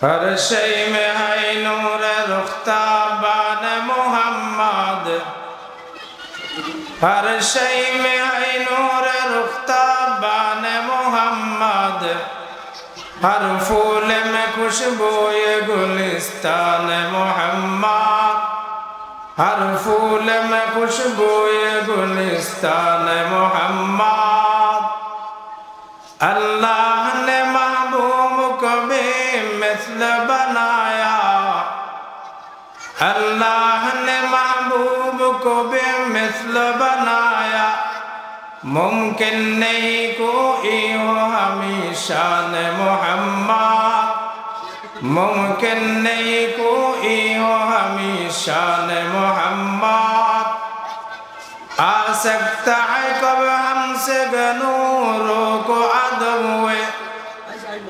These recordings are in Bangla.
हर शय में है नूर रुख्ताबान मोहम्मद, हर शय में है नूर रुख्ताबान मोहम्मद, हर फूल में खुशबूए गुलिस्तान मोहम्मद, हर फूल में खुशबूए गुलिस्तान मोहम्मद। अल्लाह ने महबूब को बेमिसल बनाया, अल्लाह ने महबूब को बेमिसल बनाया, मुमकिन नहीं कोई हो हमेशा ने मोहम्मद, मुमकिन नहीं कोई हो हमेशा ने मोहम्मद। आ सकता है कब हमसे गनूरों को अदब हुए,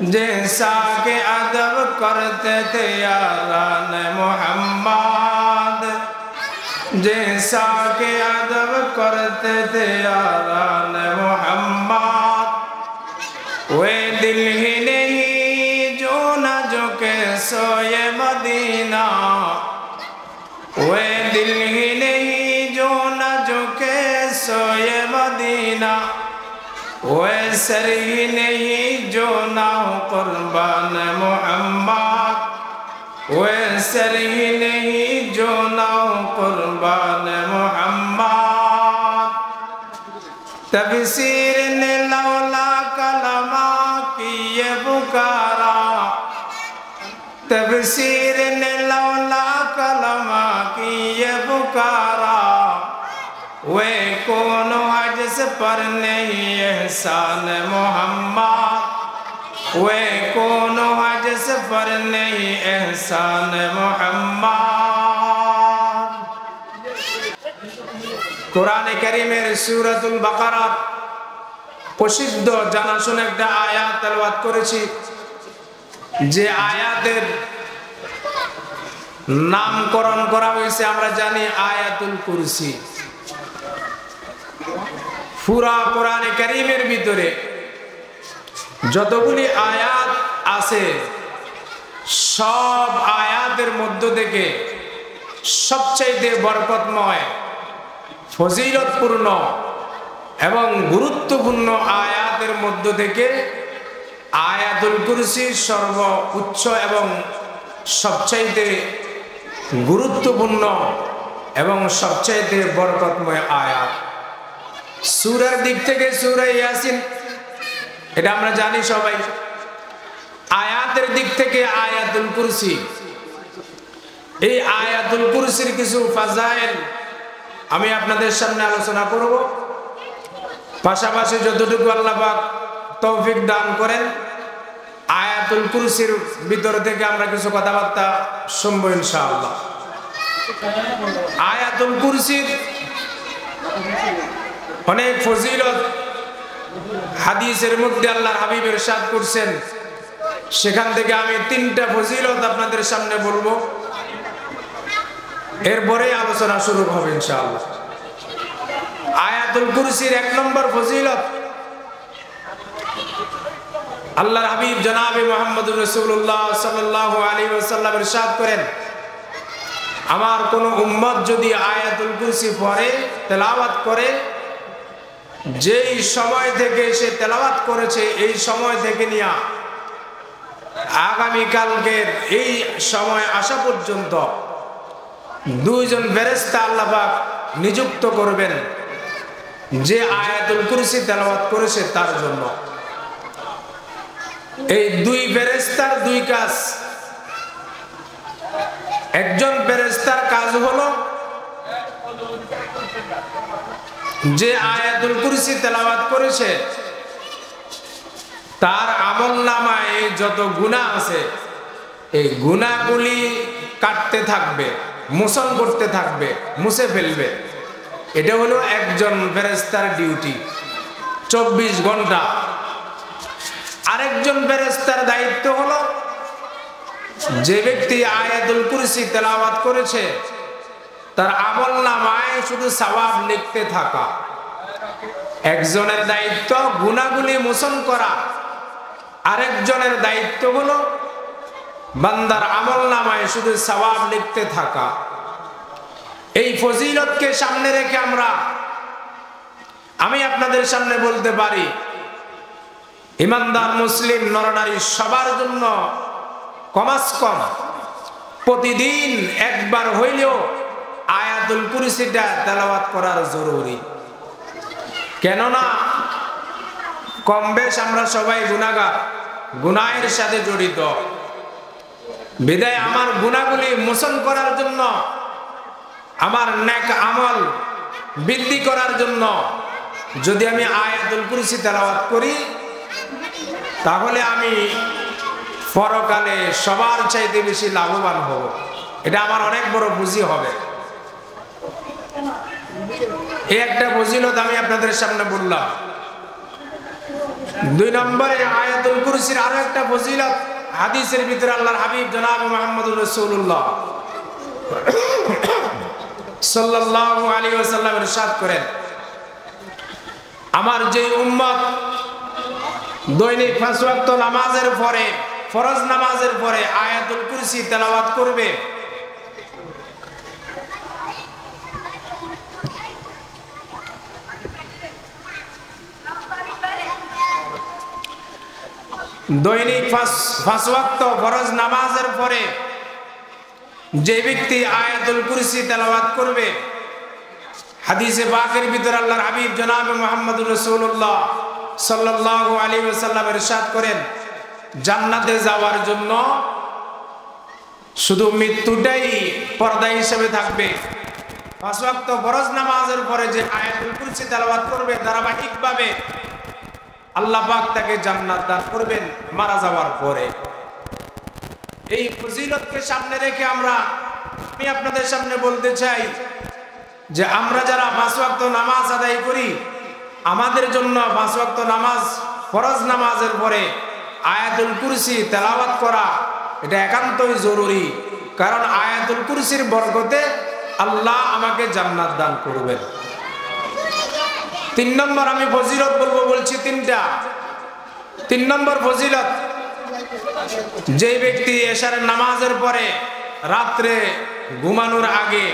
जैसा के अदब करते थे यारान मोहम्मद, जैसा के अदब करते थे यारान मोहम्मद। वे दिल ही नहीं जो न झुके सोए मदीना, वे दिल ही नहीं जो न झुके सोए मदीना, वे सर ही नहीं जो ना हो कुर्बान मोहम्मद, वे सर ही नहीं जो ना हो कुर्बान मोहम्मद। तफसीर ने लौला कलमा की ये पुकारा, तफसीर ने लौला कलमा की ये पुकारा, वे कौन हजस पर नहीं एहसान मोहम्मद, वे कौन हजस पर नहीं एहसान मोहम्मद। कुराने करीमेर सूरতুল বাকারা প্রসিদ্ধ জানাশোনা একটা আয়াত তেলাওয়াত করেছি, যে আয়াতের নামকরণ করা হয়েছে আমরা জানি আয়াতুল কুরসি। পুরা কোরআনে কারীমের ভিতরে যতগুলি আয়াত আছে সব আয়াতের মধ্য থেকে সবচেয়ে বরকতময়, ফজিলতপূর্ণ এবং গুরুত্বপূর্ণ আয়াতের মধ্য থেকে আয়াতুল কুরসি সর্বোচ্চ এবং সবচেয়ে গুরুত্বপূর্ণ এবং সবচেয়ে বরকতময় আয়াত। সূরার দিক থেকে সূরা ইয়াসিন, এটা আমরা জানি সবাই। আয়াতের দিক থেকে আয়াতুল কুরসি, এই আয়াতুল কুরসির কিছু ফাজাইল আমি আপনাদের সামনে আলোচনা করব। পাশাপাশি যতটুকু আল্লাহ পাক তৌফিক দান করেন আয়াতুল কুরসির ভিতর থেকে আমরা কিছু কথাবার্তা শুনবো ইনশাআল্লাহ। আয়াতুল কুরসির অনেক ফজিলত হাদিসের মধ্যে আল্লাহর হাবিব ইরশাদ করছেন, সেখান থেকে আমি তিনটা ফজিলত আপনাদের সামনে বলবো, এরপরে আলোচনা শুরু হবে ইনশাআল্লাহ। আয়াতুল কুরসির এক নম্বর ফজিলত, আল্লাহর হাবিব জনাবে মুহাম্মদুর রাসূলুল্লাহ সাল্লাল্লাহু আলাইহি ওয়াসাল্লাম ইরশাদ করেন, আমার কোন উম্মত যদি আয়াতুল কুরসি পড়ে তেলাওয়াত করে, যেই সময় থেকে সে তেলাওয়াত করেছে এই সময় থেকে নিয়ে আগামী কালকের এই সময় আসা পর্যন্ত দুইজন ফেরেশতা আল্লাহ পাক নিযুক্ত করবেন যে আয়াতুল কুরসি তেলাওয়াত করেছে তার জন্য। এই দুই ফেরেশতার দুই কাজ। একজন ফেরেশতার কাজ হলো যে আয়াতুল কুরসি তেলাওয়াত করেছে তার আমলনামায় যত গুনাহ আছে এই গুনাহগুলি কাটতে থাকবে, মোচন করতে থাকবে, মুছে ফেলবে। এটা হলো একজন ফেরেশতার ডিউটি 24 ঘন্টা। আরেকজন ফেরেশতার দায়িত্ব হলো যে ব্যক্তি আয়াতুল কুরসি তেলাওয়াত করেছে তার আমলনামায় শুধু সওয়াব লিখতে থাকা। একজনের দায়িত্ব গুনাহগুলি মোচন করা, আরেকজনের দায়িত্ব হলো বান্দার আমলনামায় শুধু সওয়াব লিখতে থাকা। এই ফজিলতকে সামনে রেখে আমি আপনাদের সামনে বলতে পারি, ইমানদার মুসলিম নরনারী সবার জন্য কমাস কম প্রতিদিন একবার হইলেও আয়াতুল কুরসিটা তেলাওয়াত করার জরুরি। কেননা কম বেশ আমরা সবাই গুনাহগার, গুনাহের সাথে জড়িত। বিদায় আমার গুনাহগুলি মোচন করার জন্য, আমার নেক আমল বৃদ্ধি করার জন্য যদি আমি আয়াতুল কুরসি তেলাওয়াত করি, তাহলে আমি পরকালে সবার চাইতে বেশি লাভবান হব। এটা আমার অনেক বড় পুঁজি হবে। এই একটা ফজিলত আমি আপনাদের সামনে বললাম। 2 নম্বরে আয়াতুল কুরসির আরো একটা ফজিলত হাদিসের ভিতরে আল্লাহর হাবিব জনাব মুহাম্মদুর রাসূলুল্লাহ সাল্লাল্লাহু আলাইহি ওয়াসাল্লাম ইরশাদ করেন, আমার যে উম্মত দৈনিক 5 ওয়াক্ত নামাজের পরে, ফরজ নামাজের পরে আয়াতুল কুরসি তেলাওয়াত করবে, দৈনিক 5 ওয়াক্ত ফরজ নামাজের পরে যে ব্যক্তি আয়াতুল কুরসি তেলাওয়াত করবে, হাদিসে পাকের ভিতরে আল্লাহর হাবিব জনাব মুহাম্মদুর রাসূলুল্লাহ সাল্লাল্লাহু আলাইহি ওয়াসাল্লাম ইরশাদ করেন, জান্নাতে যাওয়ার জন্য শুধু মৃত্যুটাই পর্দা হিসেবে থাকবে। 5 ওয়াক্ত ফরজ নামাজের পরে যে আয়াতুল কুরসি তেলাওয়াত করবে, ধারাবাহিকভাবে আল্লাহ পাক তাকে জান্নাত দান করবেন মারা যাওয়ার পরে। এই ফজিলতকে সামনে রেখে আমি আপনাদের সামনে বলতে চাই যে আমরা যারা 5 ওয়াক্ত নামাজ আদায় করি, আমাদের জন্য 5 ওয়াক্ত নামাজ, ফরজ নামাজের পরে আয়াতুল কুরসি তেলাওয়াত করা এটা একান্তই জরুরি। কারণ আয়াতুল কুরসির বরকতে আল্লাহ আমাকে জান্নাত দান করবেন। 3 নম্বর আমি ফজিলত বলছি 3টা। 3 নম্বর ফজিলত, যে ব্যক্তি এশার নামাজের পরে রাত্রে ঘুমানোর আগে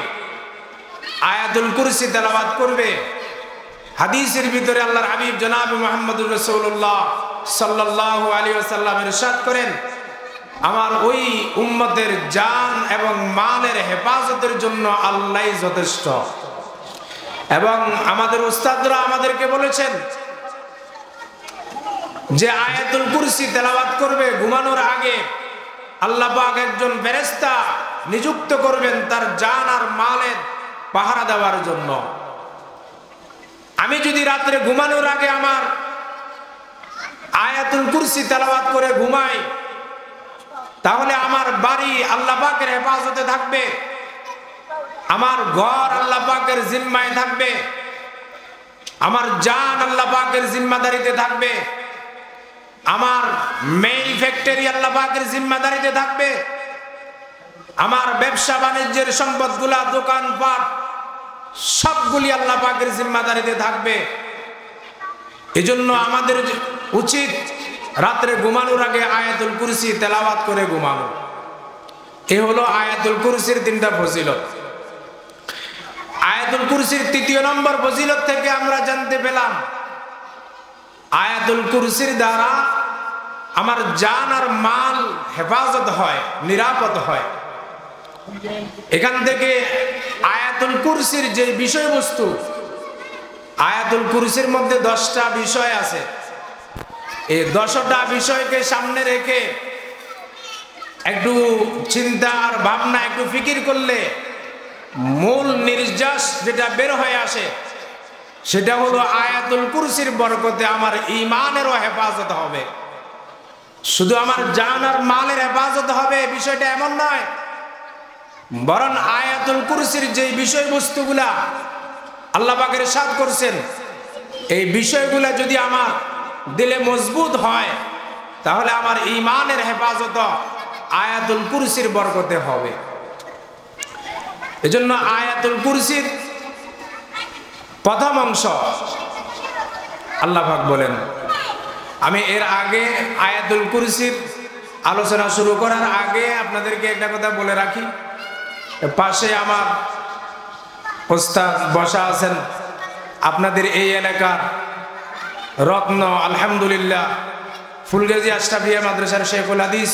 আয়াতুল কুরসি তেলাওয়াত করবে, হাদিসের ভিতরে আল্লাহর হাবিব জনাব মুহাম্মদুর রাসূলুল্লাহ সাল্লাল্লাহু আলাইহি ওয়াসাল্লাম ইরশাদ করেন, আমার ওই উম্মতের জান এবং মালের হেফাজতের জন্য আল্লাহই যথেষ্ট। এবং আমাদের উস্তাদরা আমাদেরকে বলেছেন যে আয়াতুল কুরসি তেলাওয়াত করবে ঘুমানোর আগে, আল্লাহ পাক একজন ফেরেশতা নিযুক্ত করবেন তার জান আর মালের পাহারা দেওয়ার জন্য। আমি যদি রাত্রে ঘুমানোর আগে আমার আয়াতুল কুরসি তেলাওয়াত করে ঘুমাই, তাহলে আমার বাড়ি আল্লাহ পাকের হেফাজতে থাকবে, আমার ঘর আল্লাহ পাকের জিম্মায় থাকবে, আমার জান আল্লাহ পাকের জিম্মাদারিতে থাকবে, আমার মেইল ফ্যাক্টরি আল্লাহ পাকের জিম্মাদারিতে থাকবে, আমার ব্যবসা বাণিজ্যের সম্পদগুলা, দোকানপাট সবগুলি আল্লাহ পাকের জিম্মাদারিতে থাকবে। এজন্য আমাদের উচিত রাত্রে ঘুমানোর আগে আয়াতুল কুরসি তেলাওয়াত করে ঘুমানো। এ হলো আয়াতুল কুরসির 3টা ফজিলত। আয়াতুল কুরসির 3য় নম্বর ফজিলত থেকে আমরা জানতে পেলাম, আয়াতুল কুরসির দ্বারা আমার জান আর মাল হেফাজত হয়, নিরাপদ হয়। এখান থেকে আয়াতুল কুরসির যে বিষয়বস্তু, আয়াতুল কুরসির মধ্যে 10টা বিষয় আছে। এই 10টা বিষয়কে সামনে রেখে একটু চিন্তা আর ভাবনা, একটু ফিকির করলে মূল নির্যাস যেটা বের হয়ে আসে সেটা হলো আয়াতুল কুরসির বরকতে আমার ঈমানেরও হেফাজত হবে। শুধু আমার জান আর মালের হেফাজত হবে বিষয়টা এমন নয়, বরং আয়াতুল কুরসির যে বিষয়বস্তুগুলা আল্লাহ পাক ইরশাদ করছেন, এই বিষয়গুলা যদি আমার দিলে মজবুত হয়, তাহলে আমার ঈমানের হেফাজত আয়াতুল কুরসির বরকতে হবে। এজন্য আয়াতুল কুরসির প্রথম অংশ আল্লাহ পাক বলেন, আমি এর আগে আয়াতুল কুরসির আলোচনা শুরু করার আগে আপনাদেরকে একটা কথা বলে রাখি, পাশে আমার ওস্তাদ বসা আছেন, আপনাদের এই এলাকার রত্ন, আলহামদুলিল্লাহ ফুলগাজী আশরাফিয়া মাদ্রাসার শেখুল হাদিস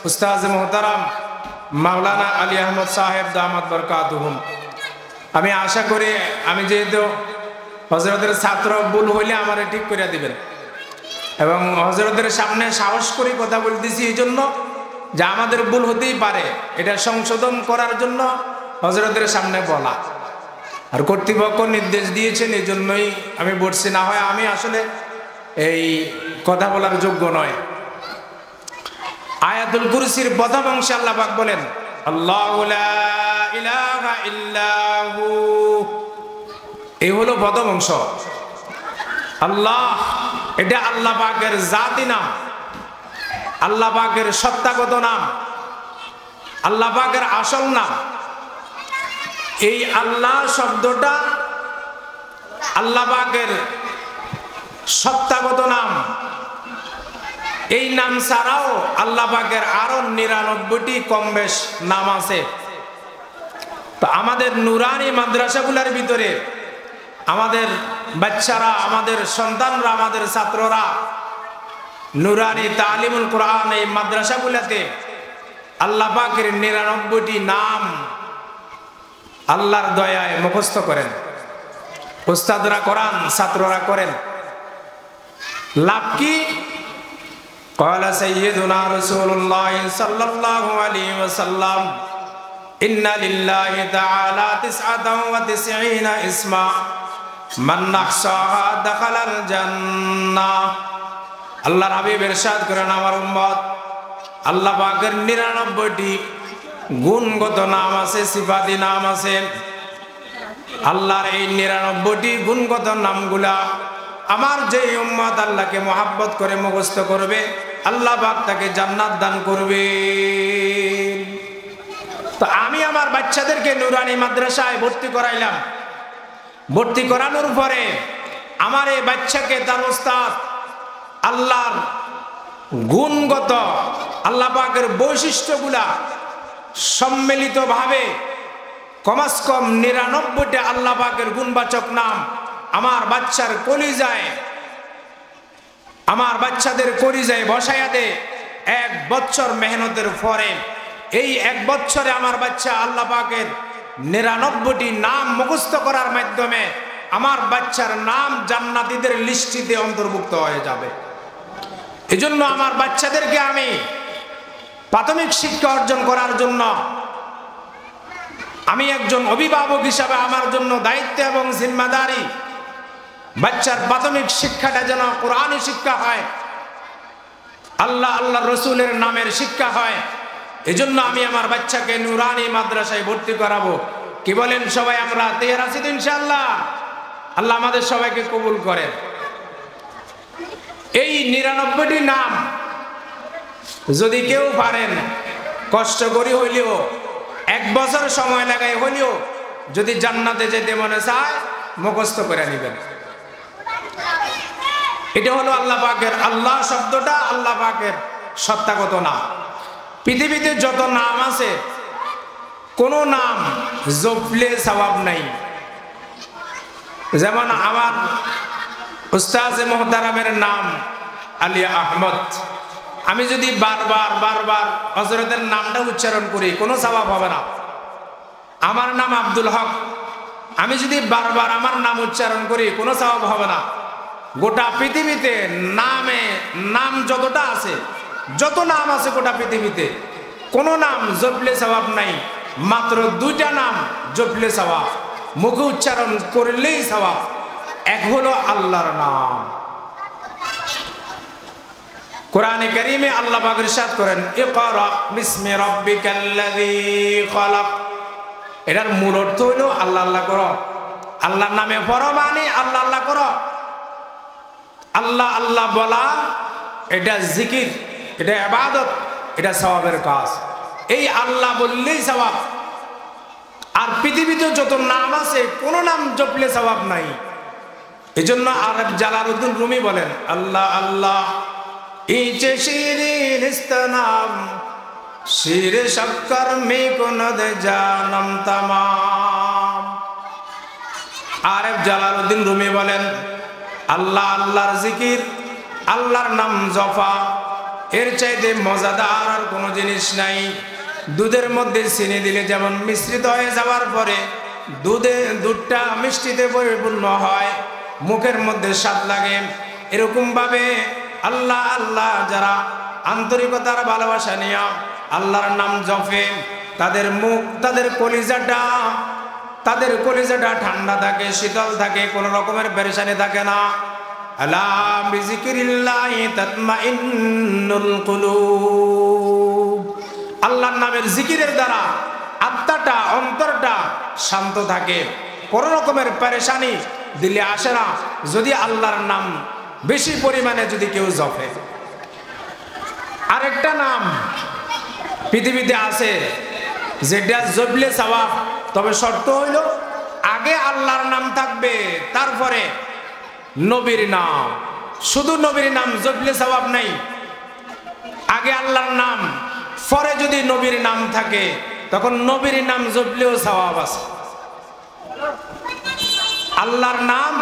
উস্তাদ মোহতারাম মাওলানা আলী আহমদ সাহেব দামাত বরকাতুহুম। আমি আশা করি আমি যেহেতু হযরতের ছাত্র, ভুল হইলে আমারে ঠিক করে দিবেন, এবং হযরতের সামনে সাহস করে কথা বলতেছি এই জন্য যে আমাদের ভুল হতেই পারে, এটা সংশোধন করার জন্য হযরতের সামনে বলা। আর কর্তৃপক্ষ নির্দেশ দিয়েছেন, এই জন্যই আমি বলছি, না হয় আমি আসলে এই কথা বলার যোগ্য নয়। আয়াতুল কুরসির প্রথম অংশে আল্লাহ পাক বলেন আল্লাহু লা ইলাহা ইল্লাহু, এই হলো প্রথম অংশ। আল্লাহ এটা আল্লাহ পাকের জাতি নাম, আল্লাহ পাকের সত্তাগত নাম, আল্লাহ পাকের আসল নাম। এই আল্লাহ শব্দটা আল্লাহ পাকের সত্তাগত নাম। এই নাম ছাড়াও আল্লাহ পাকের আরো ৯৯টি কম বেশ নাম আছে। তো আমাদের নুরানি মাদ্রাসাগুলোর ভিতরে আমাদের বাচ্চারা, আমাদের সন্তানরা, আমাদের ছাত্ররা নুরানি তালিমুল কোরআন এই মাদ্রাসাগুলোতে আল্লাহ পাকের ৯৯টি নাম আল্লাহর দয়ায় মুখস্থ করেন। উস্তাদরা করান, ছাত্ররা করেন। লাভ কি? ক্বালা সাইয়্যিদুনা রাসূলুল্লাহ সাল্লাল্লাহু আলাইহি ওয়াসাল্লাম ইন্না লিল্লাহি তাআলা ৯৯ ইসমা মান নাহসাহা দাখালাল জান্নাহ। আল্লাহর হাবিব ইরশাদ করেন, আমার উম্মত, আল্লাহ পাকের ৯৯টি গুণগত নাম আছে, সিফাতি নাম আছে। আল্লাহর এই ৯৯টি গুণগত নামগুলা আমার যে উম্মত আল্লাহকে মহাব্বত করে মুখস্থ করবে, আল্লাহ পাক তাকে জান্নাত দান করবে। তো আমি আমার বাচ্চাদেরকে নুরানি মাদ্রাসায় ভর্তি করাইলাম। ভর্তি করানোর পরে আমার এই বাচ্চাকে তার ওস্তাদ আল্লাহর গুণগত, আল্লাহ পাকের বৈশিষ্ট্যগুলা সম্মিলিতভাবে কমাস কম ৯৯টা আল্লাহ পাকের গুণবাচক নাম আমার বাচ্চার কলিজায়, আমার বাচ্চাদের কলিজায় বসায়া দে। ১ বছর মেহনতের পরে এই ১ বছরে আমার বাচ্চা আল্লাহ পাকের ৯৯টি নাম মুখস্থ করার মাধ্যমে আমার বাচ্চার নাম জান্নাতীদের লিস্টিতে অন্তর্ভুক্ত হয়ে যাবে। এজন্য আমার বাচ্চাদেরকে আমি প্রাথমিক শিক্ষা অর্জন করার জন্য আমি একজন অভিভাবক হিসাবে আমার জন্য দায়িত্ব এবং জিম্মাদারি, বাচ্চার প্রাথমিক শিক্ষাটা যেন কোরআনী শিক্ষা হয়, আল্লাহ আল্লাহ রসুলের নামের শিক্ষা হয়। এজন্য আমি আমার বাচ্চাকে নুরানি মাদ্রাসায় ভর্তি করাবো। কি বলেন সবাই? আমরা তৈরি আছি তো ইনশাআল্লাহ? আল্লাহ আমাদের সবাইকে কবুল করেন। এই ৯৯টি নাম যদি কেউ পারেন, কষ্ট করি হইলেও ১ বছর সময় লাগাই হইলেও যদি জান্নাতে যেতে মনে চায় মুখস্থ করে নেবেন। এটা হলো আল্লাহ পাকের, আল্লাহ শব্দটা আল্লাহ পাকের সত্তাগত নাম। পৃথিবীতে যত নাম আছে কোন নাম জপলে সওয়াব নাই। যেমন আমার উস্তাদ মোহতারামের নাম আলী আহমদ, আমি যদি বারবার বারবার হযরতের নামটা উচ্চারণ করি কোনো সওয়াব হবে না। আমার নাম আব্দুল হক, আমি যদি বারবার আমার নাম উচ্চারণ করি কোনো সওয়াব হবে না। গোটা পৃথিবীতে নাম যতটা আছে, যত নাম আছে গোটা পৃথিবীতে কোনো নাম জপলে সওয়াব নাই। মাত্র 2টা নাম জপলে সওয়াব, মুখে উচ্চারণ করলেই সওয়াব। এক হলো আল্লাহর নাম। কোরআনে কারীমে আল্লাহ পাক ইরশাদ করেন, ইকরা বিসমি রাব্বিকাল্লাযী খালাক। এটার মূল অর্থ হলো আল্লাহ আল্লাহ করো, আল্লাহর নামে পড়ো মানে আল্লাহ আল্লাহ করো। আল্লাহ আল্লাহ বলা এটা জিকির, এটা ইবাদত, এটা সওয়াবের কাজ। এই আল্লাহ বললেই সওয়াব। আর পৃথিবীতে যত নাম আছে কোনো নাম জপলে সওয়াব নাই। এজন্য আরব জালালউদ্দিন রুমি বলেন, আল্লাহ আল্লাহ ইচে শিরিনিস্তানাম শির শক্কর মে কুনদ জানম তামাম। আরেফ জালালউদ্দিন রুমি বলেন, আল্লাহ আল্লাহর জিকির, আল্লাহর নাম জপা এর চাইতে মজাদার আর কোনো জিনিস নাই। দুধের মধ্যে চিনি দিলে যেমন মিশ্রিত হয়ে যাওয়ার পরে দুধটা মিষ্টিতে পরিপূর্ণ হয়, মুখের মধ্যে স্বাদ লাগে, এরকম ভাবে আল্লাহ আল্লাহ যারা আন্তরিকতার ভালোবাসা নিয়ে আল্লাহর নাম জপে তাদের মুখ, তাদের কলিজাটা ঠান্ডা থাকে, শীতল থাকে, কোনো রকমের পেরেশানি থাকে না। আলা বিযিকরিল্লাহি তাতমাইন্নুল কুলুব। আল্লাহর নামের জিকিরের দ্বারা আত্মাটা, অন্তরটা শান্ত থাকে, কোনো রকমের পেরেশানি দিলে আসে না যদি আল্লাহর নাম বেশি পরিমাণে যদি কেউ জপে। আরেকটা নাম পৃথিবীতে আছে যেটা জপলে সওয়াব, তবে শর্ত হইল আগে আল্লাহর নাম থাকবে, তারপরে নবীর নাম। শুধু নবীর নাম জপলে সওয়াব নাই, আগে আল্লাহর নাম, পরে যদি নবীর নাম থাকে তখন নবীর নাম জপলেও সওয়াব আছে। আল্লাহর নাম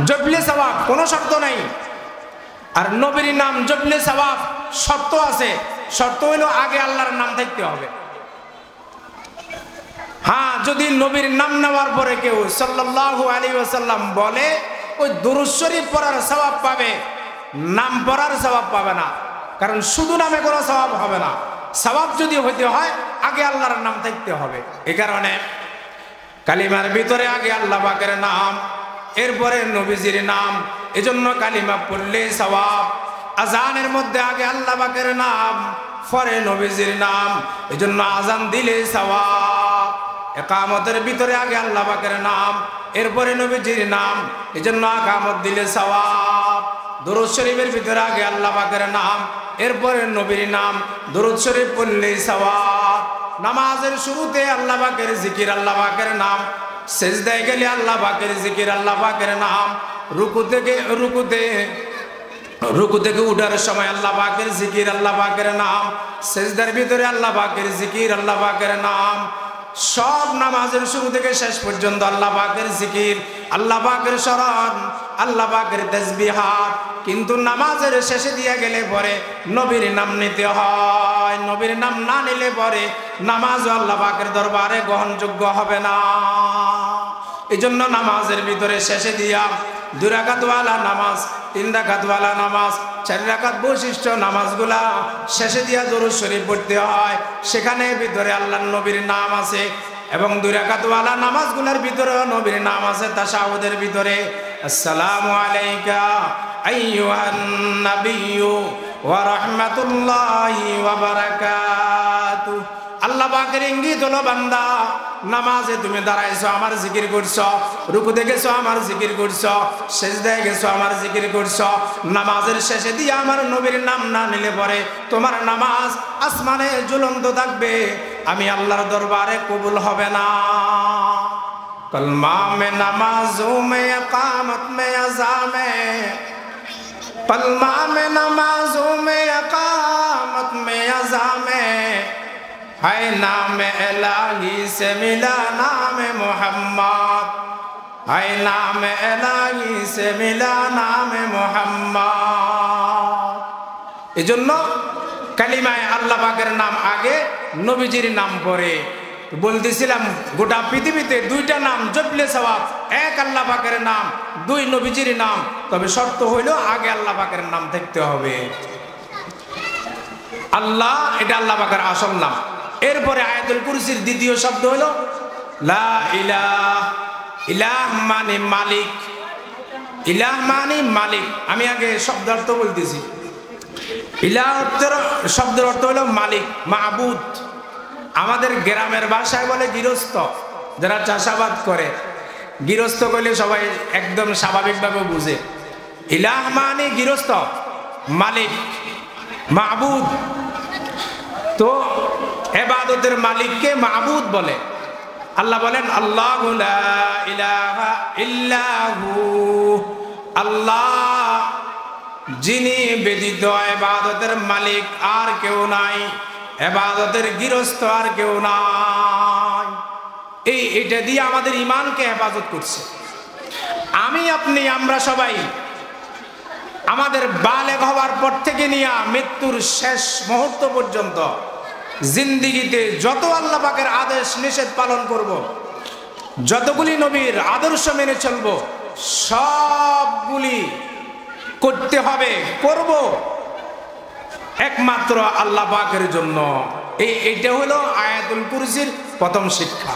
জপলে সওয়াব, কোনো শর্ত নাই। আর নবীর নাম জপলে সওয়াব শর্ত আছে, শর্ত হইল আগে আল্লাহর নাম থাকতে হবে। হ্যাঁ, যদি নবীর নাম নেওয়ার পরে কেউ সাল্লাল্লাহু আলাইহি ওয়াসাল্লাম বলে, ওই দুরূদ শরীফ পড়ার সওয়াব পাবে, নাম পড়ার সওয়াব পাবে না। কারণ শুধু নামে কোনো সওয়াব হবে না, সওয়াব যদি হইতে হয় আগে আল্লাহর নাম থাকতে হবে। এই কারণে কালিমার ভিতরে আগে আল্লাহ পাকের নাম, এরপরে নবীজির নাম। এজন্য কালিমা পড়লে সওয়াব। আজানের মধ্যে আগে আল্লাহ পাকের নাম, পরে নবীজির নাম, এজন্য আজান দিলে সওয়াব। ইকামতের ভিতরে আগে আল্লাহ পাকের নাম, এরপরে নবীজির নাম, এজন্য ইকামত দিলে সওয়াব। দুরূদ শরীফের ভিতরে আগে আল্লাহ পাকের নাম, এরপরে নবীর নাম, দুরূদ শরীফ পড়লে সওয়াব। নামাজের শুরুতে আল্লাহ পাকের জিকির, আল্লাহ পাকের নাম, সিজদায় গেলে আল্লাহ পাকের জিকির, আল্লাহ পাকের নাম, রুকু থেকে উঠার সময় আল্লাহ পাকের জিকির, আল্লাহ পাকের নাম, সিজদার ভিতরে আল্লাহ পাকের জিকির, আল্লাহ পাকের নাম। সব নামাজের শুরু থেকে শেষ পর্যন্ত আল্লাহ পাকের জিকির, আল্লাহ পাকের স্মরণ, আল্লাহ পাকের তাসবিহাত। কিন্তু নামাজের শেষে দিয়ে গেলে পরে নবীর নাম নিতে হয়। নবীর নাম না নিলে পরে নামাজ আল্লাহ পাকের দরবারে গ্রহণযোগ্য হবে না। এই জন্য নামাজের ভিতরে শেষে দিয়া 2 রাকাতওয়ালা নামাজ, 3 রাকাতওয়ালা নামাজ, 4 রাকাত বৈশিষ্ট্য নামাজগুলা শেষে দিয়া দুরূদ শরীফ পড়তে হয়। সেখানে ভিতরে আল্লাহর নবীর নাম আছে, এবং 2 রাকাতওয়ালা নামাজগুলোর ভিতরে নবীর নাম আছে। তাশাহুদের ভিতরে আসসালামু আলাইকা আইয়ুহান নাবিয়্যু ওয়া রাহমাতুল্লাহি ওয়া বারাকাতুহু। আল্লাহ পাকের ইঙ্গিত হলো, বান্দা নামাজে তুমি দাঁড়াইছো, আমার জিকির করছো, রুকুতে গেছো, আমার জিকির করছো, সিজদায় গেছো, আমার জিকির করছো। নামাজের শেষে দিয়ে আমার নবীর নাম না নিলে পরে তোমার নামাজ আসমানে ঝুলন্ত থাকবে, আমি আল্লাহর দরবারে কবুল হবে না। কলমা মে নামাজো মে ইকামত মে আযা মে, কলমা মে নামাজো মে ইকামত মে আযা মে, है नाम इलाही से मिला नाम मोहम्मद, है नाम इलाही से मिला नाम मोहम्मद। এজন্য কালিমায় আল্লাহ পাকের নাম আগে, নবীজির নাম পরে। বলতেছিলাম গোটা পৃথিবীতে 2টা নাম জপলে সওয়াব, 1 আল্লাহ পাকের নাম, 2 নবীজির নাম। তবে শর্ত হইল আগে আল্লাহ পাকের নাম থাকতে হবে। আল্লাহ, এটা আল্লাহ পাকের আসল নাম। এরপরে আয়াতুল কুরসির দ্বিতীয় শব্দ হলো লা ইলাহ। ইলাহ মানে মালিক, ইলাহ মানে মালিক। আমি আগে শব্দ অর্থ বলতেছি। ইলাহ শব্দের অর্থ হলো মালিক, মাবুদ। আমাদের গ্রামের ভাষায় বলে গৃহস্থ, যারা চাষাবাদ করে। গৃহস্থ করলে সবাই একদম স্বাভাবিকভাবে বুঝে। ইলাহ মানে গৃহস্থ, মালিক, মাবুদ। তো ইবাদতের মালিককে মাবুদ বলে। আল্লাহ বলেন আল্লাহু লা ইলাহা ইল্লাহু, আল্লাহ যিনি ব্যতীত ইবাদতের মালিক আর কেউ নাই, ইবাদতের গৃহস্থ আর কেউ নাই। এটা দিয়ে আমাদের ঈমানকে হেফাজত করছে। আমি আপনি আমরা সবাই আমাদের বালেগ হওয়ার পর থেকে নিয়ে মৃত্যুর শেষ মুহূর্ত পর্যন্ত জিন্দেগিতে যত আল্লাহ পাকের আদেশ নিষেধ পালন করব, যতগুলি নবীর আদর্শ মেনে চলব, সবগুলি করতে হবে, করব একমাত্র আল্লাহ পাকের জন্য। এইটা হলো আয়াতুল কুরসির প্রথম শিক্ষা।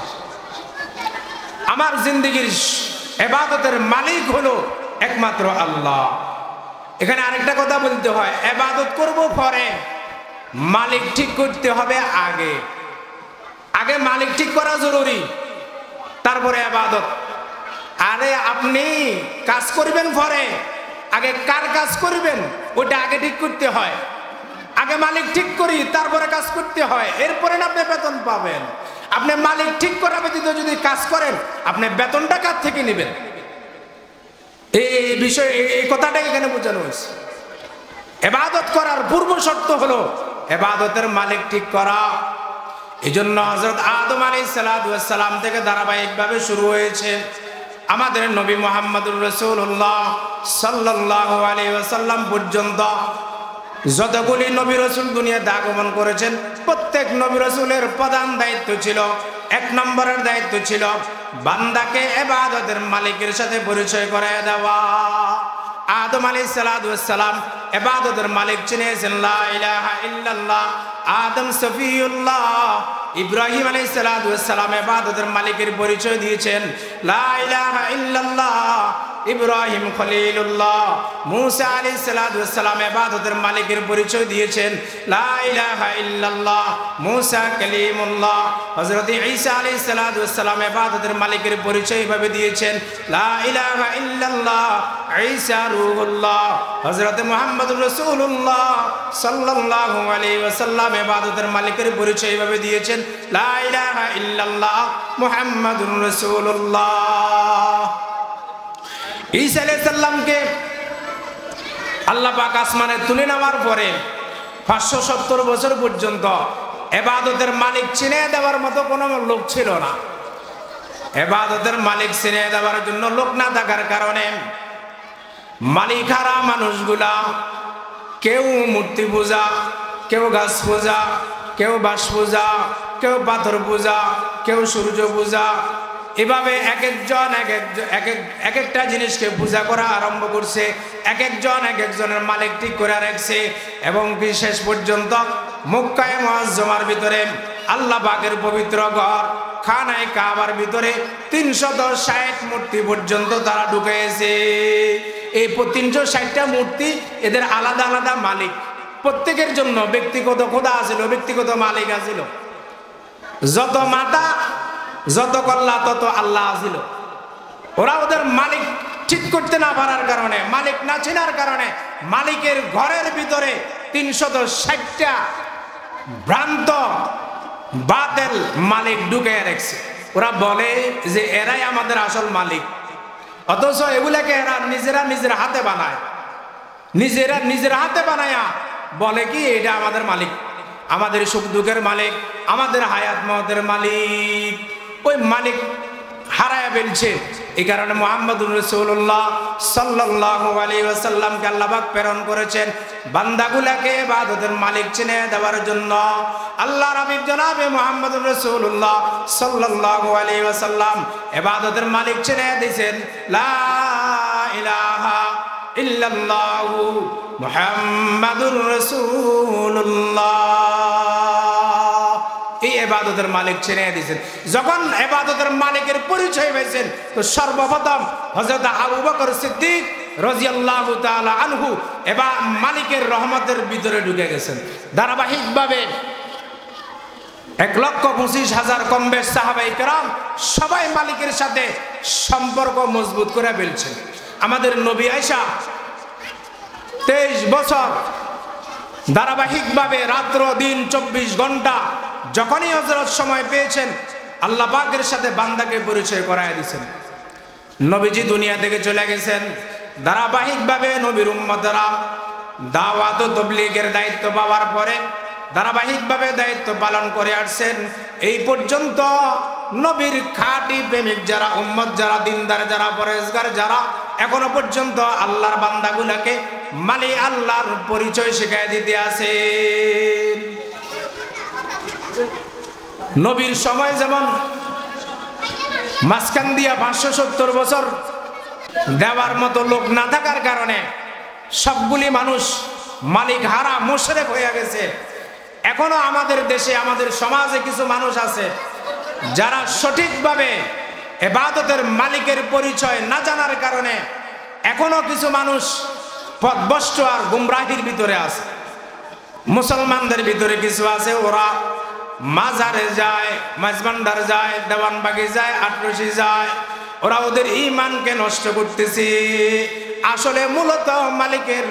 আমার জিন্দেগির ইবাদতের মালিক হলো একমাত্র আল্লাহ। এখানে আরেকটা কথা বলতে হয়, ইবাদত করব পরে, মালিক ঠিক করতে হবে আগে। আগে মালিক ঠিক করা জরুরি, তারপরে ইবাদত। আরে আপনি কাজ করবেন পরে, আগে কার কাজ করবেন ওটা আগে ঠিক করতে হয়। আগে মালিক ঠিক করি, তারপরে কাজ করতে হয়, এরপরে আপনি বেতন পাবেন। আপনি মালিক ঠিক করা ব্যতীত যদি কাজ করেন, আপনি বেতনটা কার থেকে নেবেন? এই বিষয়, এই কথাটা এখানে বোঝানো হয়েছে। ইবাদত করার পূর্ব শর্ত হলো ইবাদতের মালিক ঠিক করা। এই জন্য হযরত আদম আলাইহিস সালাম থেকে ধারাবাহিকভাবে শুরু হয়েছে আমাদের নবী মুহাম্মদুর রাসূলুল্লাহ সাল্লাল্লাহু আলাইহি ওয়াসাল্লাম পর্যন্ত যতগুলি নবী রাসূল দুনিয়াতে আগমন করেছেন, প্রত্যেক নবী রাসূলের প্রধান দায়িত্ব ছিল, এক নম্বরের দায়িত্ব ছিল বান্দাকে ইবাদতের মালিকের সাথে পরিচয় করায় দেওয়া। আদম আলাইহিস সালাম ইবাদতের মালিক চিনেছেন, লা ইলাহা ইল্লাল্লাহ। আদম সফিউল্লাহ। ইব্রাহিম আলাইহিস সালাম ইবাদতের মালিকের পরিচয় দিয়েছেন, লা ইলাহা ইল্লাল্লাহ। ইব্রাহিম খলিলুল্লাহ। মুসা আলাইহিস সালাম ইবাদতের মালিকের পরিচয় দিয়েছেন, লা ইলাহা ইল্লাল্লাহ। মুসা কালিমুল্লাহ। হযরত ঈসা আলাইহিস সালাম ইবাদতের মালিকের পরিচয় এভাবে দিয়েছেন, লা ইলাহা ইল্লাল্লাহ। ঈসা রূহুল্লাহ। হযরত মুহাম্মদুর রাসূলুল্লাহ সাল্লাল্লাহু আলাইহি ওয়াসাল্লাম ইবাদতের মালিকের পরিচয় এভাবে দিয়েছেন, লা ইলাহা ইল্লাল্লাহ মুহাম্মাদুর রাসূলুল্লাহ। ঈসা আলাইহিস সালামকে আল্লাহ পাক আসমানে তুলে নেওয়ার পরে 570 বছর পর্যন্ত ইবাদতের মালিক চিনে দেওয়ার মতো কোনো লোক ছিল না। ইবাদতের মালিক চিনে দেওয়ার জন্য লোক না থাকার কারণে মালিকারা মানুষগুলা কেউ মূর্তি পূজা, কেউ গাছ পূজা, কেউ বাঁশ পূজা, কেউ পাথর পূজা, কেউ সূর্য পূজা, এভাবে এক একটা জিনিসকে পূজা করা আরম্ভ করছে। এক একজনের মালিক ঠিক করে রাখছে। এবং বিশেষ পর্যন্ত মক্কায়ে মুআজ্জমার ভিতরে আল্লাহ পাকের পবিত্র ঘর খানায়ে কাবার ভিতরে 360 মূর্তি পর্যন্ত তারা ঢুকেছে। এই 360টা মূর্তি এদের আলাদা আলাদা মালিক, প্রত্যেকের জন্য ব্যক্তিগত খোদা আছিল, ব্যক্তিগত মালিক আছিল। যত মাথা যত কল্লা তত আল্লাহ আছিল। ওরা ওদের মালিক ঠিক করতে না পারার কারণে, মালিক না চেনার কারণে মালিকের ঘরের ভিতরে 360টা ভ্রান্ত বাতিল মালিক ঢুকে রাখছে। ওরা বলে যে এরাই আমাদের আসল মালিক, অথচ এগুলাকে এরা নিজেরা হাতে বানায়, নিজেরা হাতে বানায়া বলে কি এটা আমাদের মালিক, আমাদের সুখ দুঃখের মালিক, আমাদের হায়াত মওতের মালিক। ওই মালিক হারায়া ফেলছে। এই কারণে মুহাম্মদুর রাসূলুল্লাহ সাল্লাল্লাহু আলাইহি ওয়াসাল্লামকে আল্লাহ পাক প্রেরণ করেছেন বান্দাগুলোকে ইবাদতের মালিক চিনে দেওয়ার জন্য। আল্লাহর হাবিব জনাবে মুহাম্মদুর রাসূলুল্লাহ সাল্লাল্লাহু আলাইহি ওয়াসাল্লাম ইবাদতের মালিক চিনে দিয়েছেন, লা ইলাহা ইল্লাল্লাহু মুহাম্মাদুর রাসূলুল্লাহ। এই ইবাদতের মালিক চিনে দিয়েছেন। যখন ইবাদতের মালিকের পরিচয় পেয়েছেন, তো সর্বপ্রথম হযরত আবু বকর সিদ্দিক রাদিয়াল্লাহু তাআলা আনহু এবার মালিকের রহমতের ভিতরে ঢুকে গেছেন। ধারাবাহিকভাবে 1,25,000 কম বেশ সাহাবায়ে কেরাম সবাই মালিকের সাথে সম্পর্ক মজবুত করে ফেলছেন। আমাদের নবী আয়েশা 23 বছর ধারাবাহিকভাবে রাত্র দিন 24 ঘন্টা যখনই হযরত সময় পেয়েছেন আল্লাহ পাকের সাথে বান্দাকে পরিচয় করায় দিয়েছেন। নবীজি দুনিয়া থেকে চলে গেছেন। ধারাবাহিকভাবে নবীর উম্মতরা দাওয়াত ও তাবলীগের দায়িত্ব পাওয়ার পরে ধারাবাহিকভাবে দায়িত্ব পালন করে আসছেন। এই পর্যন্ত নবীর খাঁটি প্রেমিক যারা, উম্মত যারা, দিনদার যারা, পরেজগার যারা, এখনো পর্যন্ত আল্লাহর বান্দাগুলোকে মালি আল্লাহর পরিচয় শিখাই দিতে আছে। নবীর সময় যেমন মাঝখান দিয়া 570 বছর দেওয়ার মতো লোক না থাকার কারণে সবগুলি মানুষ মালিক হারা মুশরিক হয়ে গেছে, এখনো আমাদের দেশে, আমাদের সমাজে কিছু মানুষ আছে যারা সঠিকভাবে ইবাদতের মালিকের পরিচয় না জানার কারণে এখনো কিছু মানুষ পথভ্রষ্ট আর গুমরাহির ভিতরে আছে। মুসলমানদের ভিতরে কিছু আছে, ওরা মাজারে যায়, মাঝভান্ডার যায়, দেওয়ানবাগি যায়, আটরশি যায়, ওরা ওদের ঈমানকে নষ্ট করতেছে। আসলে মূলত মালিকের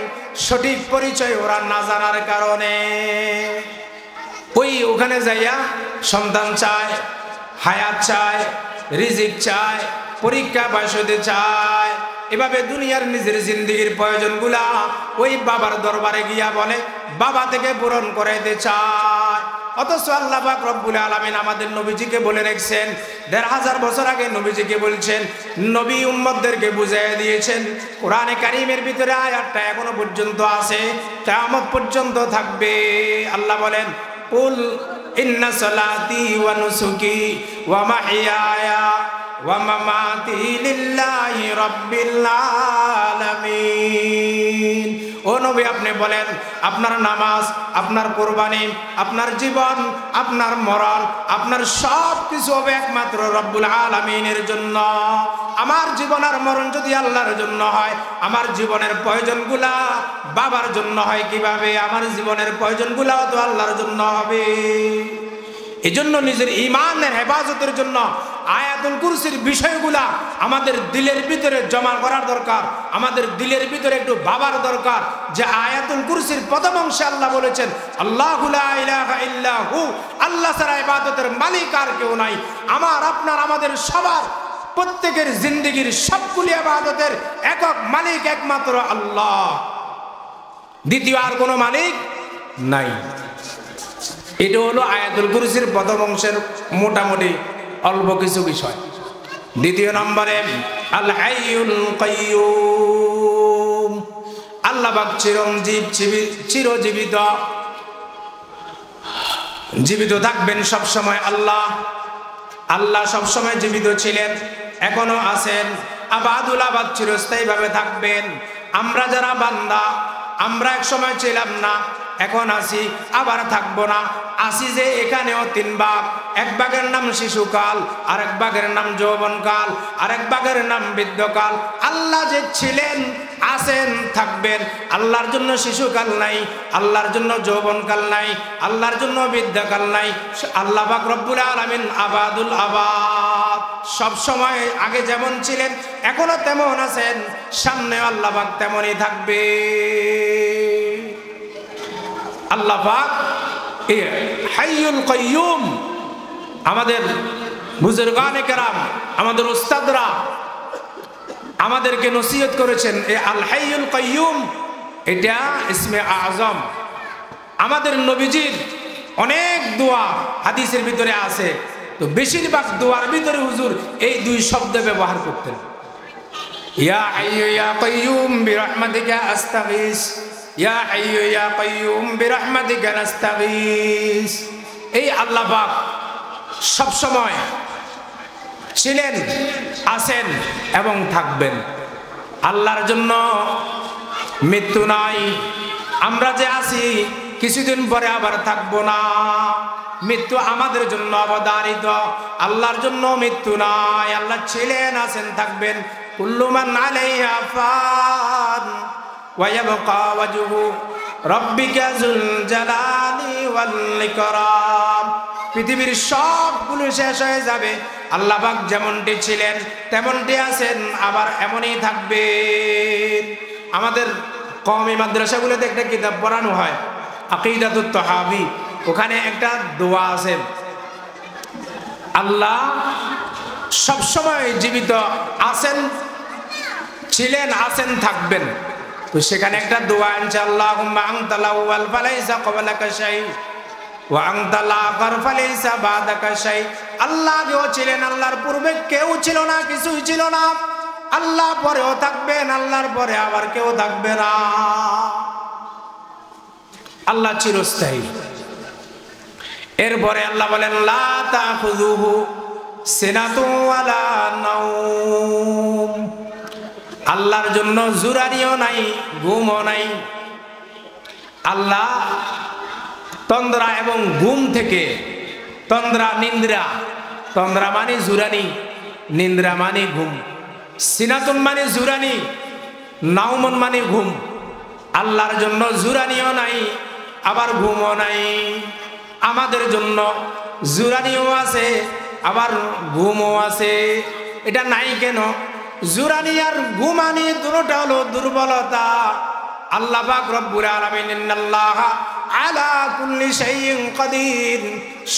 সঠিক পরিচয় ওরা না জানার কারণে ওখানে যাইয়া সন্তান চায়, হায়াত চায়, রিজিক চায়, পরীক্ষা পাশ হতে চায়, এভাবে দুনিয়ার নিজের জিন্দেগির প্রয়োজনগুলা ওই বাবার দরবারে গিয়া বলে বাবা থেকে পূরণ করাইতে চায়। অথচ আল্লাহ পাক রব্বুল আলামিন আমাদের নবীজিকে বলে রেখেছেন, ১৫০০ বছর আগে নবীজিকে বলছেন, নবী উম্মতদেরকে বুঝিয়ে দিয়েছেন। কোরআনে কারীমের ভিতরে আয়াতটা এখনো পর্যন্ত আছে, কিয়ামত পর্যন্ত থাকবে। আল্লাহ বলেন, কুল ইন্না সালাতি ওয়া নুসুকি ওয়া মাহইয়ায়া ওয়া মামাতি লিল্লাহি রাব্বিল আলামিন। ও নবী, আপনি বলেন আপনার নামাজ, আপনার কুরবানি, আপনার জীবন, আপনার মরণ, আপনার সব কিছু হবে একমাত্র রব্বুল আলামিনের জন্য। আমার জীবন আর মরণ যদি আল্লাহর জন্য হয়, আমার জীবনের প্রয়োজনগুলা বাবার জন্য হয় কিভাবে? আমার জীবনের প্রয়োজনগুলাও তো আল্লাহর জন্য হবে। এজন্য নিজের ঈমানের হেফাজতের জন্য আয়াতুল কুরসির বিষয়গুলা আমাদের দিলের ভিতরে জমা করার দরকার, আমাদের দিলের ভিতরে একটু ভাবার দরকার যে আয়াতুল কুরসির প্রথম অংশে আল্লাহ বলেছেন, আল্লাহু লা ইলাহা ইল্লা হু, আল্লাহ ছাড়া ইবাদতের মালিক আর কেউ নাই। আমার, আপনার, আমাদের সবার প্রত্যেকের জিন্দেগির সবগুলি ইবাদতের একক মালিক একমাত্র আল্লাহ, দ্বিতীয় আর কোনো মালিক নাই। এটা হলো আয়াতুল কুরসির প্রথম অংশের মোটামুটি অল্প কিছু বিষয়। দ্বিতীয় নম্বরে আল হাইয়ুল কাইয়ুম, আল্লাহ পাক চিরজীবিত, জীবিত থাকবেন সব সময়। আল্লাহ সব সময় জীবিত ছিলেন, এখনো আছেন, আবাদুল আবাদ চিরস্থায়ীভাবে থাকবেন। আমরা যারা বান্দা, আমরা এক সময় ছিলাম না, এখন আসি, আবার থাকবো না। আসি যে এখানেও 3 ভাগ, এক ভাগের নাম শিশুকাল, আরেক ভাগের নাম যৌবনকাল, আরেক ভাগের নাম বৃদ্ধকাল। আল্লাহ যে ছিলেন, আছেন, থাকবেন। আল্লাহর জন্য শিশুকাল নাই, আল্লাহর জন্য যৌবনকাল নাই, আল্লাহর জন্য বৃদ্ধকাল নাই। আল্লাহ পাক রব্বুল আলামিন আবাদুল আবাদ, সব সময় আগে যেমন ছিলেন এখনো তেমন আছেন, সামনেও আল্লাহ পাক তেমনই থাকবে। আল্লাহ পাক হাইয়ুল কাইয়ুম, আমাদের বুজুর্গানে কেরাম, আমাদের উস্তাদরা আমাদেরকে নসিহত করেছেন। এই আল হাইয়ুল কাইয়ুম এটা ইসমে আজম। আমাদের নবীজির অনেক দোয়া হাদিসের ভিতরে আছে, তো বেশিরভাগ দোয়ার ভিতরে হুজুর এই 2 শব্দ ব্যবহার করতেন, ইয়া হাইয়ু ইয়া কাইয়ুম বিরহমাতিকা আস্তাগীস, ইয়া হাইয়ু ইয়া কাইয়ুম বিরহমাতিকা নাস্তাগীস। এই আল্লাহ পাক সব সময় ছিলেন, আছেন এবং থাকবেন। আল্লাহর জন্য মৃত্যু নাই। আমরা যে আছি কিছুদিন পরে আবার থাকবো না, মৃত্যু আমাদের জন্য অবধারিত, আল্লাহর জন্য মৃত্যু নাই। আল্লাহ ছিলেন, আছেন, থাকবেন। কুল্লু মান আলাইহা ফান ওয়া ইয়াবকা ওয়াজহু রাব্বিকা যুল জালালি ওয়াল ইকরাম। পৃথিবীর সবগুলো শেষ হয়ে যাবে, আল্লাহ পাক যেমনটি ছিলেন তেমনটি আছেন, আবার এমনই থাকবেন। আমাদের কওমি মাদ্রাসাগুলোতে একটা কিতাব পড়ানো হয়, আকিদাতুত তাহাবি, ওখানে একটা দোয়া আছে, আল্লাহ সবসময় জীবিত আছেন, ছিলেন, আছেন, থাকবেন। তো সেখানে একটা দোয়া আনছে, আল্লাহুম্মা আনতাল আউয়াল ফালাইসা ক্বাবলাকা শাই ওয়া আনতাল আখির ফালাইসা বাদাকা শাই। আল্লাহ আগেও ছিলেন, আল্লাহর পূর্বে কেউ ছিল না, কিছুই ছিল না। আল্লাহ পরেও থাকবেন, আল্লাহর পরে আবার কেউ থাকবে না। আল্লাহ চিরস্থায়ী। এরপরে আল্লাহ বলেন লা তাখুযুহু সিনাতুন ওয়ালা নাওম। আল্লাহর জন্য জুরানিও নাই, ঘুমও নাই। আল্লাহ তন্দ্রা এবং ঘুম থেকে, তন্দ্রা নিদ্রা, তন্দ্রা মানে জুরানি, নিদ্রা মানে ঘুম। সিনাতুন মানে জুরানি, নাওমন মানে ঘুম। আল্লাহর জন্য জুরানিও নাই, আবার ঘুমও নাই। আমাদের জন্য জুরানিও আছে, আবার ঘুমও আছে। এটা নাই কেন? জুরানি আর ঘুমানি দুটোটা হলো দুর্বলতা। আল্লাহ পাক রব্বুল আলামিন ইন্নাল্লাহা আলা কুল্লি শাইইন কাদির,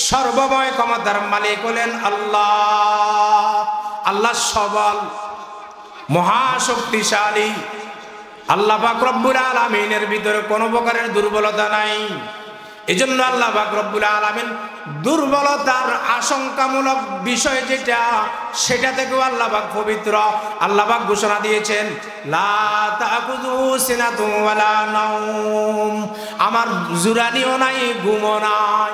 সর্বময় ক্ষমতার মালিক হলেন আল্লাহ। আল্লাহ সবল, মহাশক্তিশালী। আল্লাহ পাক রব্বুল আলামিনের ভিতরে কোনো প্রকারের দুর্বলতা নাই। এজন্য আল্লাহ পাক রব্বুল আলামিন দুর্বলতার আশঙ্কামূলক বিষয় যেটা, সেটা থেকেও আল্লাহ পাক পবিত্র। আল্লাহ পাক ঘোষণা দিয়েছেন লা তাখুযুহু সিনাতুন ওয়ালা নাওম। আমার জুরানিও নাই, ঘুমও নাই।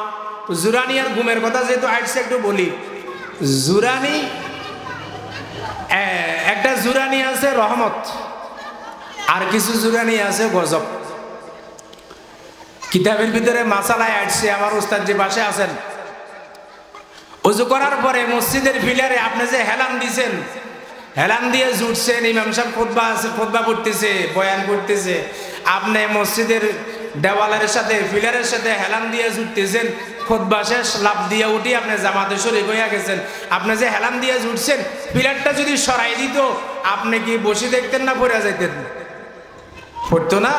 জুরানি আর ঘুমের কথা যেহেতু আসছে একটু বলি। জুরানি, একটা জুরানি আছে রহমত, আর কিছু জুরানি আছে গজব। কিতাবের ভিতরে মাসালায় আসছে, আমার উস্তাদ যে পাশে আছেন, ওযু করার পরে মসজিদের পিলারে আপনি যে হেলান দিয়েছেন, হেলান দিয়ে জুটছেন, ইমাম সাহেব খুতবা পড়তেছে, বয়ান করতেছে, আপনি মসজিদের দেওয়ালের সাথে পিলারের সাথে হেলান দিয়ে জুটতেছেন, খুতবা শেষ লাভ দিয়ে উঠি আপনি জামাতে শরীক হইয়া গেছেন। আপনি যে হেলান দিয়ে জুটছেন, পিলারটা যদি সরাই দিত, আপনি কি বসে দেখতেন না পড়ে যাইতেন? পড়তো না।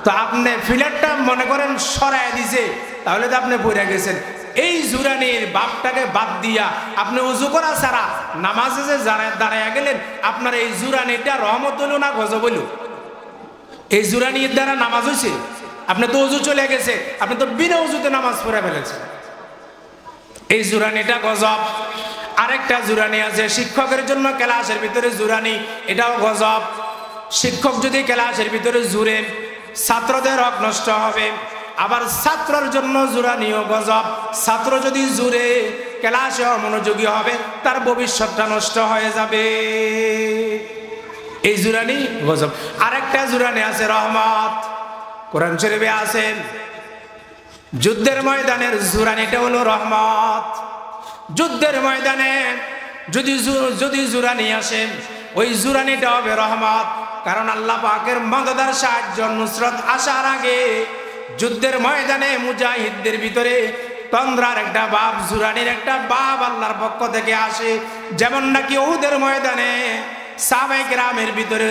তো আপনি ফিলারটা মনে করেন সরাই দিছে, তাহলে তো আপনি পড়ে গেছেন। এই জুরানির বাপটাকে বাদ দিয়া আপনি উজু করা ছাড়া নামাজে যে দাঁড়াইয়া গেলেন, আপনার এই জুরানিটা রহমত হইল না গজব হইল? এই জুরানির দ্বারা নামাজ হয়েছে? আপনি তো উজু চলে গেছে, আপনি তো বিনা উজুতে নামাজ পড়ে ফেলেছেন। এই জুরানিটা গজব। আরেকটা জুরানি আছে শিক্ষকের জন্য, ক্লাসের ভিতরে জুরানি, এটাও গজব। শিক্ষক যদি ক্লাসের ভিতরে জুড়ে, ছাত্রদের হক নষ্ট হবে। আবার ছাত্রের জন্য জুরানিও গজব। ছাত্র যদি জুড়ে, ক্লাসে অমনোযোগী হবে, তার ভবিষ্যৎটা নষ্ট হয়ে যাবে। এই জুরানি গজব। আরেকটা জুরানি আছে রহমত। কোরআন শরীফে আছে যুদ্ধের ময়দানের জুরানিটা হলো রহমত। যুদ্ধের ময়দানে যদি জুরানি আসে, ওই জুরানিটা হবে রহমত। কারণ আল্লাহ পাকের মদদের সাহায্য নুসরত আসার আগে যুদ্ধের ময়দানে মুজাহিদদের ভিতরে তন্দ্রার একটা বাপ, জুরানির একটা বাপ আল্লাহর পক্ষ থেকে আসে। যেমন নাকি উহুদের ময়দানে সাহাবায়ে কেরামের ভিতরে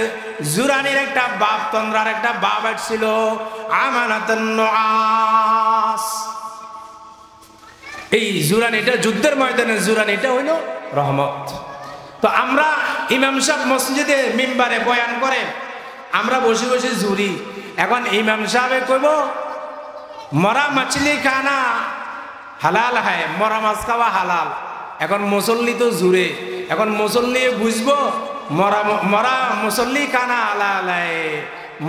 জুরানির একটা বাপ, তন্দ্রার একটা বাপ আসছিল, আমানাতুন নুআস। এই জুরানিটা, যুদ্ধের ময়দানে জুরানিটা হইল রহমত। তো আমরা ইমাম সাহেব মসজিদে মিম্বারে বয়ান করে, আমরা বসে বসে জুরি। এখন ইমাম সাহেবে কইব মরা মাছলি খানা হালাল হয়, মরা মাছ খাওয়া হালাল। এখন মুসল্লি তো জুড়ে, এখন মুসল্লি বুঝবো মরা মুসল্লি খানা হালাল হয়,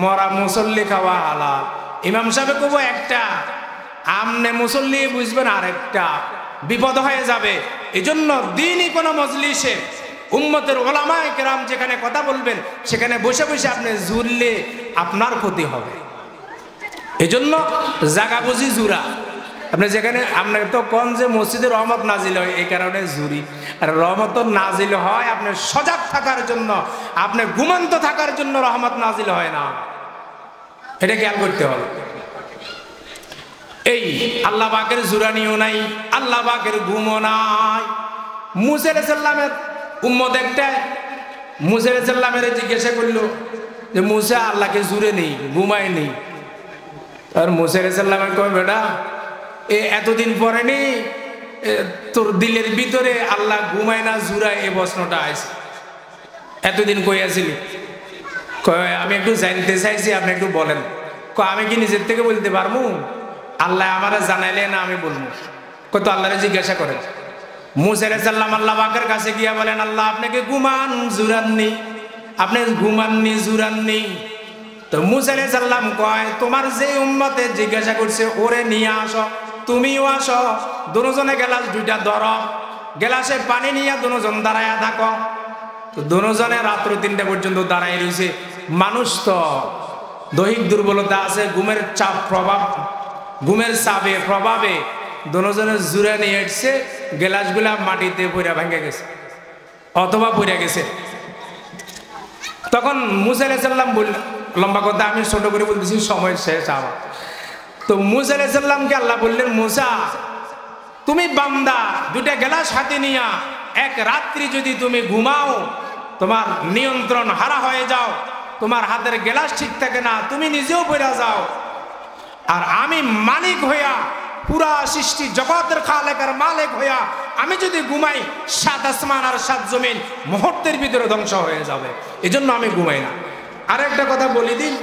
মরা মুসল্লি খাওয়া হালাল। ইমাম সাহেবে কইব একটা, আমনে মুসল্লি বুঝবেন আরেকটা, বিপদ হয়ে যাবে। এই জন্য দিনই কোনো মজলিসে উম্মতের ওলামায়ে কেরাম যেখানে কথা বলবেন, সেখানে বসে বসে আপনি জুরলে আপনার ক্ষতি হবে। এজন্য জাগা বুঝি জুরা। আপনি যেখানে, আপনার তো কোন যে মসজিদে রহমত নাজিল হয়, এই কারণে জুরি। আর রহমত নাজিল হয় আপনার সজাগ থাকার জন্য, আপনি ঘুমন্ত থাকার জন্য রহমত নাজিল হয় না। এটা খেয়াল করতে হবে। এই আল্লাহ পাকের জুরানিও নাই, আল্লাহ পাকের ঘুমও নাই। মুসা আলাইহিস সালামের উম্মত একটা মুসা আলাইহিস সালামের জিজ্ঞাসা করলো যে মুসা আল্লাহকে জুড়ে নেই, ঘুমায় নেই। আর মুসা আলাইহিস সালাম কয় বেটা, এতদিন পরে নি তোর দিলের ভিতরে আল্লাহ ঘুমায় না জুড়ায়, এই প্রশ্নটা আছে। এতদিন কই আসিলি? কয় আমি একটু জানতে চাইছি, আপনি একটু বলেন। কয় আমি কি নিজের থেকে বলতে পারবো? আল্লাহ আমারে জানাইলে না আমি বলবো। কয় তো আল্লাহরে জিজ্ঞাসা করেন। মুসা আলাইহিস সালাম আল্লাহ পাকের কাছে গিয়া বলেন, আল্লাহ আপনাকে ঘুমান জুরাননি, আপনি ঘুমাননি জুরাননি। তো মুসা আলাইহিস সালাম কয় তোমার যে উম্মতে জিজ্ঞাসা করছে ওরে নিয়ে আসো, তুমিও আসো, দুজনে গ্লাস দুইটা ধরো, গ্লাসে পানি নিয়ে দুজন দাঁড়ায়া থাকো। তো দুজনে রাত্র 3টা পর্যন্ত দাঁড়াই রয়েছে। মানুষ তো দৈহিক দুর্বলতা আছে, ঘুমের চাপ প্রভাব, ঘুমের চাপে প্রভাবে দুজনে জুড়ে নিয়ে এসছে, গ্লাসগুলা মাটিতে পড়ে ভেঙে গেছে অথবা পড়ে গেছে। তখন মুসা আলাইহিস সালাম বললেন, লম্বা কথা আমি ছোট করে বলতেছি, সময় শেষ আমার। তো মুসা আলাইহিস সালামকে আল্লাহ বললেন, মুসা তুমি বান্দা, 2টা গ্লাস হাতে নিয়া এক রাত্রি যদি তুমি ঘুমাও, তোমার নিয়ন্ত্রণ হারা হয়ে যাও, তোমার হাতের গ্লাস ঠিক থাকে না, তুমি নিজেও পড়ে যাও, আর আমি মালিক হইয়া পুরা সৃষ্টি জগতের খালেকের মালিক হইয়া আমি যদি ঘুমাই, 7 আসমান আর 7 জমিন মুহূর্তের ভিতরে ধ্বংস হয়ে যাবে, এজন্য আমি ঘুমাই না। আরেকটা কথা বলি দিন,